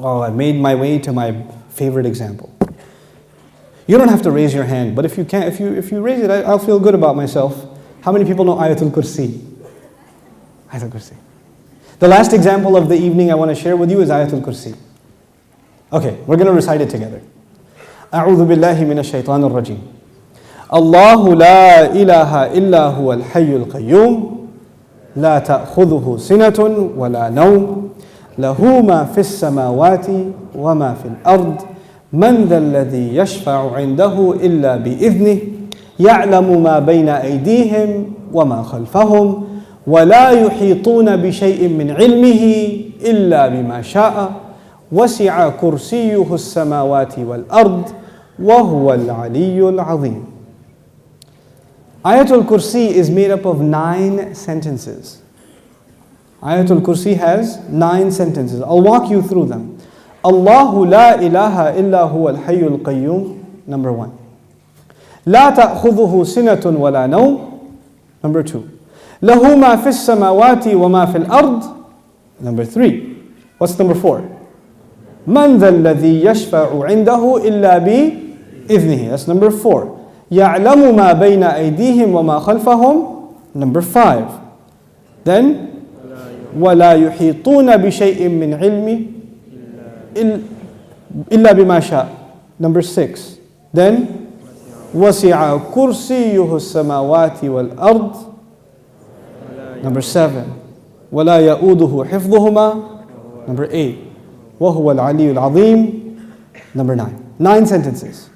Oh, I made my way to my favorite example. You don't have to raise your hand, but if you can, if you raise it, I'll feel good about myself. How many people know Ayatul Kursi? Ayatul Kursi. The last example of the evening I want to share with you is Ayatul Kursi. Okay, we're going to recite it together. أعوذ بالله من الشيطان الرجيم. الله لا إله إلا هو الحي القيوم لا تأخذه سنة ولا نوم له ما في السماوات وما في الأرض من ذا الذي يشفع عنده إلا بإذنه يعلم ما بين أيديهم وما خلفهم ولا يحيطون بشيء من علمه إلا بما شاء وسع كرسيه السماوات والأرض وهو العلي العظيم. Ayatul Kursi is made up of 9 sentences. Ayatul Kursi has 9 sentences. I'll walk you through them. Allahu la ilaha illa huwa al-hayyul qayyum, number 1. La ta'khudhuhu sinatun wa la nawm, number 2. Lahu ma fis samawati wa ma fil ard, number 3. What's number 4? Man dha alladhi yashfa'u 'indahu illa bi idhnihi, that's number 4. يَعْلَمُ مَا بَيْنَ أَيْدِيهِمْ وَمَا خَلْفَهُم, number 5. Then, وَلَا يُحِيطُونَ بِشَيْءٍ مِّنْ عِلْمِهِ إِلَّا بِمَا شَاءَ, number 6. Then, وَسِعَ كُرْسِيُّهُ السَّمَاوَاتِ وَالْأَرْضِ, number 7. وَلَا يَؤُودُهُ حِفْظُهُمَا, number 8. وَهُوَ الْعَلِيُّ الْعَظِيمُ, number 9. 9 sentences.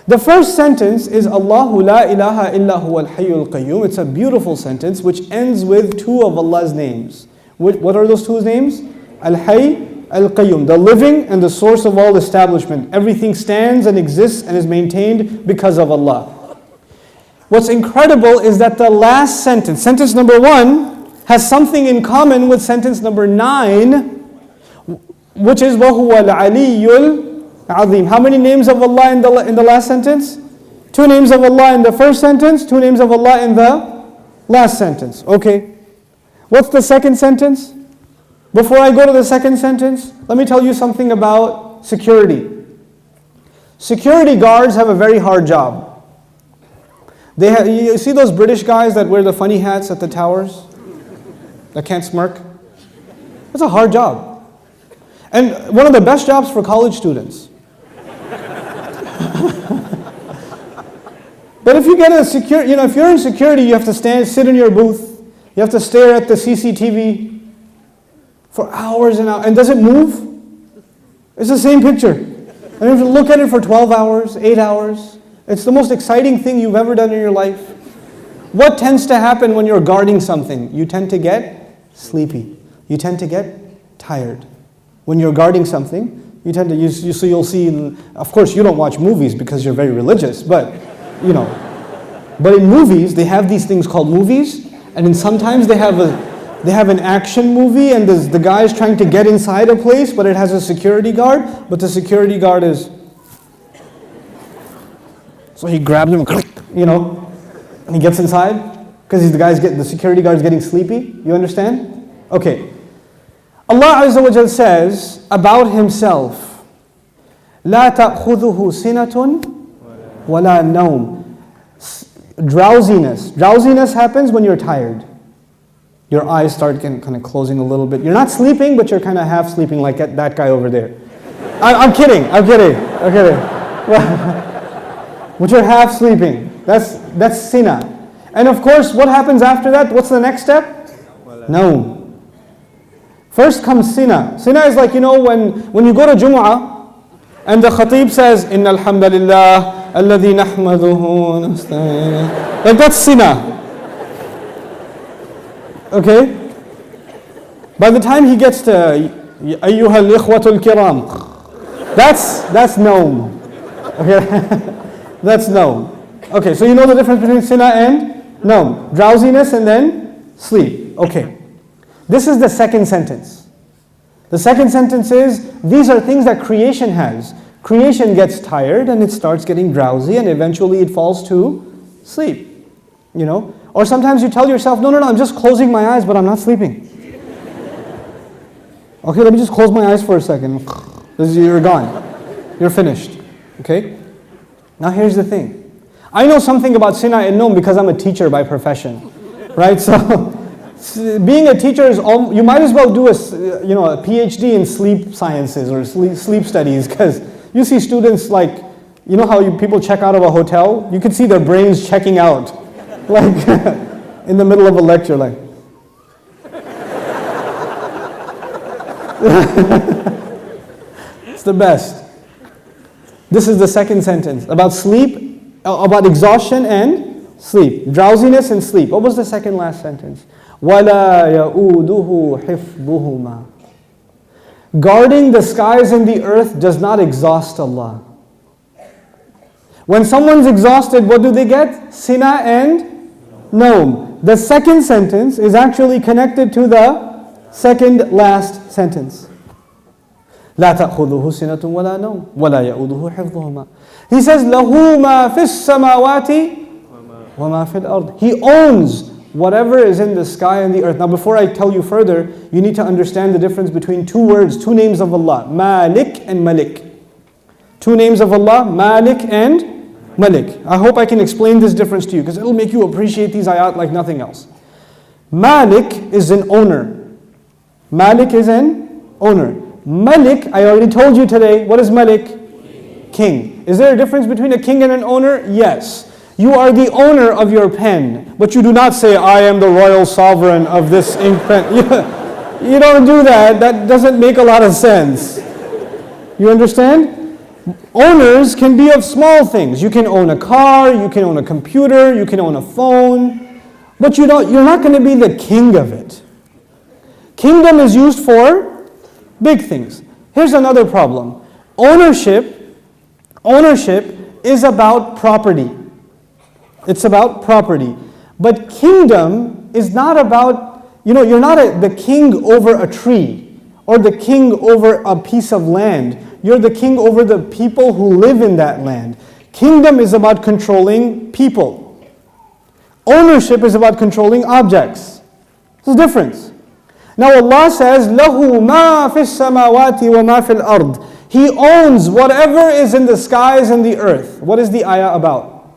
The first sentence is Allahu la ilaha illa huwa al-hayyul qayyum. It's a beautiful sentence which ends with 2 of Allah's names. What are those 2 names? Al-Hayy, Al-Qayyum, the living and the source of all establishment. Everything stands and exists and is maintained because of Allah. What's incredible is that the last sentence, sentence number 1, has something in common with sentence number 9, which is وَهُوَ الْعَلِيُّ Azim. How many names of Allah in the last sentence? 2 names of Allah in the first sentence, 2 names of Allah in the last sentence. Okay. What's the second sentence? Before I go to the second sentence, let me tell you something about security. Security guards have a very hard job. You see those British guys that wear the funny hats at the towers? That can't smirk? It's a hard job. And one of the best jobs for college students. But if you get a if you're in security, you have to sit in your booth. You have to stare at the CCTV for hours and hours. And does it move? It's the same picture. And you have to look at it for 12 hours, 8 hours. It's the most exciting thing you've ever done in your life. What tends to happen when you're guarding something? You tend to get sleepy. You tend to get tired. When you're guarding something, you tend to so you'll see. Of course, you don't watch movies because you're very religious, but But in movies, they have these things called movies, and then sometimes they have an action movie, and the guy is trying to get inside a place, but it has a security guard, but the security guard is. So he grabs him, and he gets inside because the security guard is getting sleepy. You understand? Okay. Allah Azza wa Jal says about Himself, لا تأخذه سنة ولا نوم. Drowsiness happens when you're tired. Your eyes start kind of closing a little bit. You're not sleeping, but you're kind of half sleeping like that guy over there. I'm kidding. But you're half sleeping. That's sina. And of course, what happens after that? What's the next step? No. First comes sina. Sina is like, when you go to Jumu'ah, and the khatib says, Inna alhamdulillah, alladhi nahmaduhu nasta'in. Like that's sina. Okay? By the time he gets to Ayyuha al-ikhwatul kiram, that's naum. Okay? That's naum. Okay, so you know the difference between sina and naum. Drowsiness and then sleep. Okay. This is the second sentence. The second sentence is, these are things that creation has. Creation gets tired and it starts getting drowsy and eventually it falls to sleep. Or sometimes you tell yourself, no, I'm just closing my eyes, but I'm not sleeping. Okay, let me just close my eyes for a second. You're gone. You're finished. Okay? Now here's the thing. I know something about Sina and Nom because I'm a teacher by profession. Right? So being a teacher is you might as well do a PhD in sleep sciences or sleep studies, because you see students like, you know how people check out of a hotel? You can see their brains checking out, like in the middle of a lecture, like. It's the best. This is the second sentence about sleep, about exhaustion and sleep, drowsiness and sleep. What was the second last sentence? وَلَا يَؤُودُهُ حِفْظُهُمَا. Guarding the skies and the earth does not exhaust Allah. When someone's exhausted, what do they get? Sina and Nom. The second sentence is actually connected to the second last sentence. لا تأخذه سنة ولا نوم ولا يؤوده حفظهما. He says له ما في السماوات وما في الأرض. He owns whatever is in the sky and the earth. Now before I tell you further, you need to understand the difference between two words, two names of Allah, Malik and Malik. Two names of Allah, Malik and Malik. I hope I can explain this difference to you, because it'll make you appreciate these ayat like nothing else. Malik is an owner. Malik is an owner. Malik, I already told you today, what is Malik? King. Is there a difference between a king and an owner? Yes. You are the owner of your pen, but you do not say, I am the royal sovereign of this ink pen. You don't do that. That doesn't make a lot of sense. You understand? Owners can be of small things. You can own a car, you can own a computer, you can own a phone, but you're not going to be the king of it. Kingdom is used for big things. Here's another problem. Ownership is about property. It's about property. But kingdom is not about, you're not the king over a tree or the king over a piece of land. You're the king over the people who live in that land. Kingdom is about controlling people. Ownership is about controlling objects. There's a difference. Now Allah says, لَهُ مَا فِي السَّمَاوَاتِ وَمَا فِي الْأَرْضِ. He owns whatever is in the skies and the earth. What is the ayah about?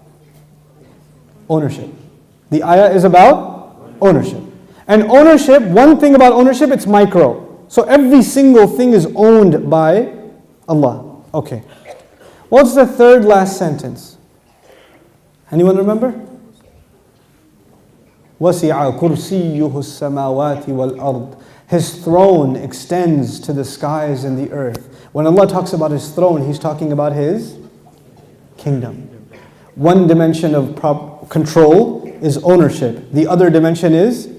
Ownership. The ayah is about ownership. And ownership, one thing about ownership, it's micro. So every single thing is owned by Allah. Okay. What's the third last sentence? Anyone remember? وَسِعَ كُرْسِيُّهُ السَّمَاوَاتِ وَالْأَرْضِ. His throne extends to the skies and the earth. When Allah talks about His throne, He's talking about His kingdom. One dimension of control is ownership. The other dimension is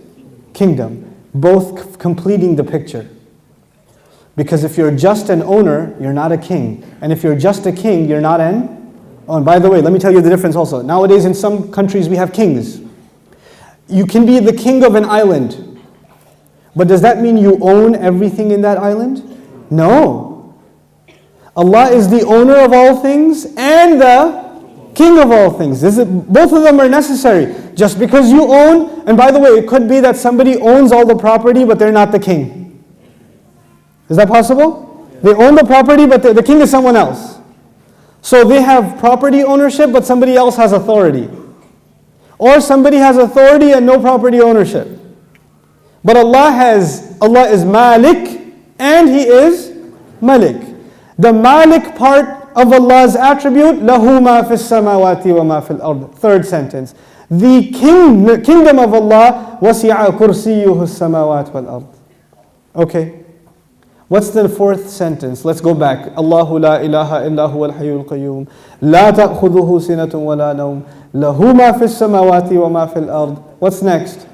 kingdom. Both completing the picture. Because if you're just an owner, you're not a king. And if you're just a king, you're not an... Oh, and by the way, let me tell you the difference also. Nowadays in some countries we have kings. You can be the king of an island. But does that mean you own everything in that island? No. Allah is the owner of all things and the king of all things. Both of them are necessary. Just because you own, and by the way, it could be that somebody owns all the property but they're not the king. Is that possible? They own the property but the king is someone else. So they have property ownership but somebody else has authority. Or somebody has authority and no property ownership. But Allah is Malik and He is Malik. The Malik part of Allah's attribute, لَهُ مَا فِي السَّمَاوَاتِ وَمَا فِي الْأَرْضِ. Third sentence. The kingdom of Allah, وَسِعَ كُرْسِيُّهُ السَّمَاوَاتِ وَالْأَرْضِ. Okay. What's the fourth sentence? Let's go back. Allahu la ilaha illa huwa al-hayyul qayyum. La ta'khudhuhu sinatun wa la nawm. Lahu ma fi as-samawati wa ma fi al-ard. What's next?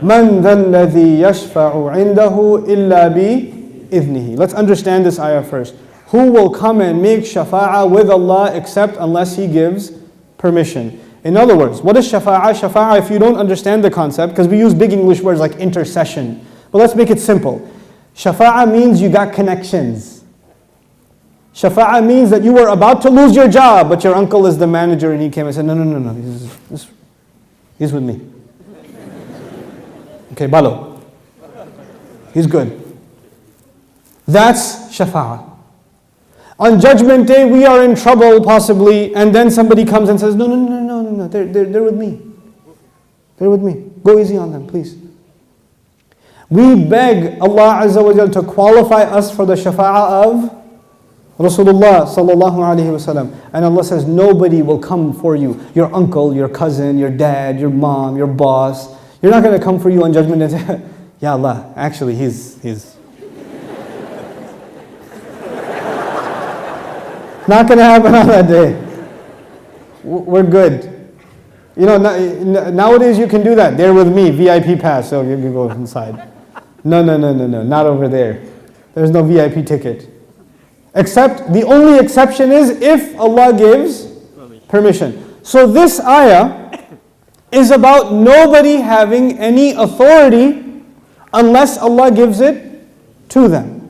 Man dhal ladhi yashfa'u 'indahu illa bi idhnihi. Let's understand this ayah first. Who will come and make shafa'ah with Allah except unless He gives permission? In other words, what is shafa'ah? Shafa'ah, if you don't understand the concept, because we use big English words like intercession. But let's make it simple. Shafa'ah means you got connections. Shafa'ah means that you were about to lose your job, but your uncle is the manager and he came and said, no, he's with me. Okay, Balo. He's good. That's shafa'ah. On Judgment Day, we are in trouble possibly, and then somebody comes and says, no, they're with me. They're with me. Go easy on them, please. We beg Allah Azza wa Jal to qualify us for the shafa'ah of Rasulullah sallallahu alaihi wasallam. And Allah says, nobody will come for you. Your uncle, your cousin, your dad, your mom, your boss. You're not going to come for you on Judgment Day and say, Ya Allah, actually he's not going to happen on that day. We're good. You know, nowadays you can do that. They're with me, VIP pass, so you can go inside. No, not over there. There's no VIP ticket. Except, the only exception is if Allah gives permission. So this ayah is about nobody having any authority unless Allah gives it to them.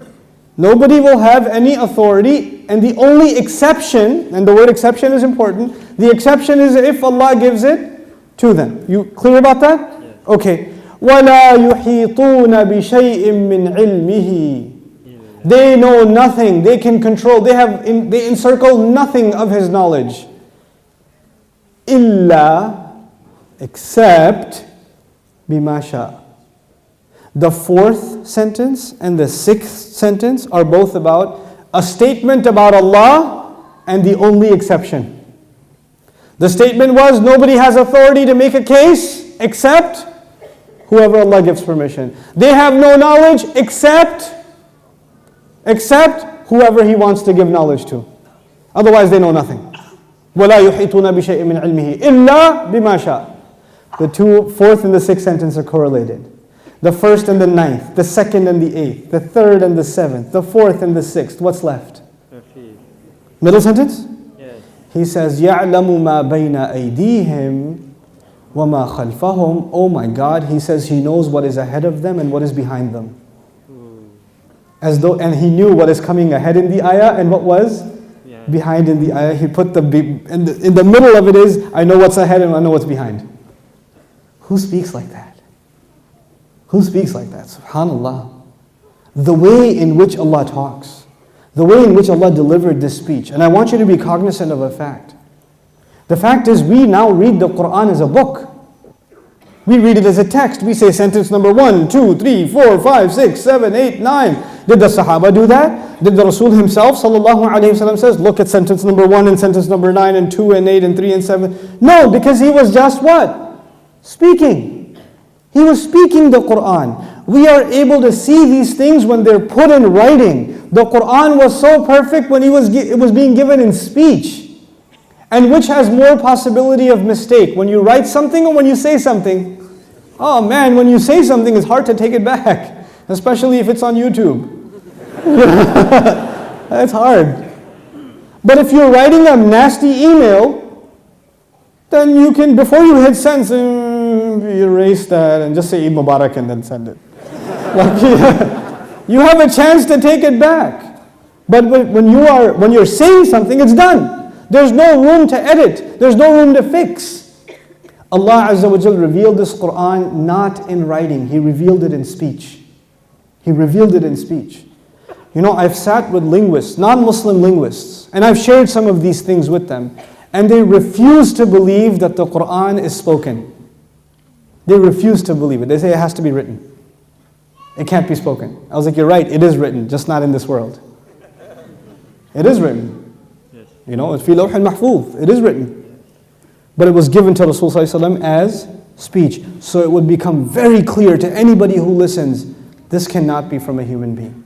Nobody will have any authority, and the only exception, and the word exception is important, the exception is if Allah gives it to them. You clear about that? Yes. Okay. وَلَا يُحِيطُونَ بِشَيْءٍ مِّنْ عِلْمِهِ. They know nothing, they can control, they encircle nothing of His knowledge. إِلَّا, except بِمَا شَاءَ. The fourth sentence and the sixth sentence are both about a statement about Allah and the only exception. The statement was, nobody has authority to make a case except whoever Allah gives permission. They have no knowledge except whoever He wants to give knowledge to. Otherwise they know nothing. وَلَا يُحِيطُونَ بِشَيْءٍ مِّنْ عِلْمِهِ إِلَّا بِمَا شَاءَ. The fourth and the sixth sentence are correlated. The first and the ninth, the second and the eighth, the third and the seventh, the fourth and the sixth. What's left? Middle sentence? Yes. He says, يَعْلَمُ مَا بَيْنَ أَيْدِيهِمْ وَمَا خَلْفَهُمْ. Oh my God, He says He knows what is ahead of them and what is behind them. And He knew what is coming ahead in the ayah and what was behind in the ayah. He put in the middle of it is, I know what's ahead and I know what's behind. Who speaks like that? Who speaks like that? SubhanAllah. The way in which Allah talks, the way in which Allah delivered this speech. And I want you to be cognizant of a fact. The fact is, we now read the Quran as a book. We read it as a text. We say sentence number 1, 2, 3, 4, 5, 6, 7, 8, 9. Did the Sahaba do that? Did the Rasul himself, sallallahu alayhi wasallam, says, look at sentence number 1 and sentence number 9 and 2 and 8 and 3 and 7? No, because he was just what? Speaking. He was speaking the Quran. We are able to see these things when they're put in writing. The Quran was so perfect when it was being given in speech. And which has more possibility of mistake? When you write something or when you say something? Oh man, when you say something, it's hard to take it back. Especially if it's on YouTube. That's hard. But if you're writing a nasty email, then you can, before you hit send, erase that and just say Eid Mubarak and then send it. You have a chance to take it back. But when you're saying something, it's done. There's no room to edit. There's no room to fix. Allah Azza wa Jal revealed this Quran not in writing. He revealed it in speech. He revealed it in speech. You know, I've sat with linguists, non-Muslim linguists, and I've shared some of these things with them, and they refuse to believe that the Quran is spoken. They refuse to believe it. They say it has to be written. It can't be spoken. I was like, you're right, it is written, just not in this world. It is written. Yes. You know, it's fi lawh al-mahfuz. It is written. But it was given to Rasulullah as speech. So it would become very clear to anybody who listens, this cannot be from a human being.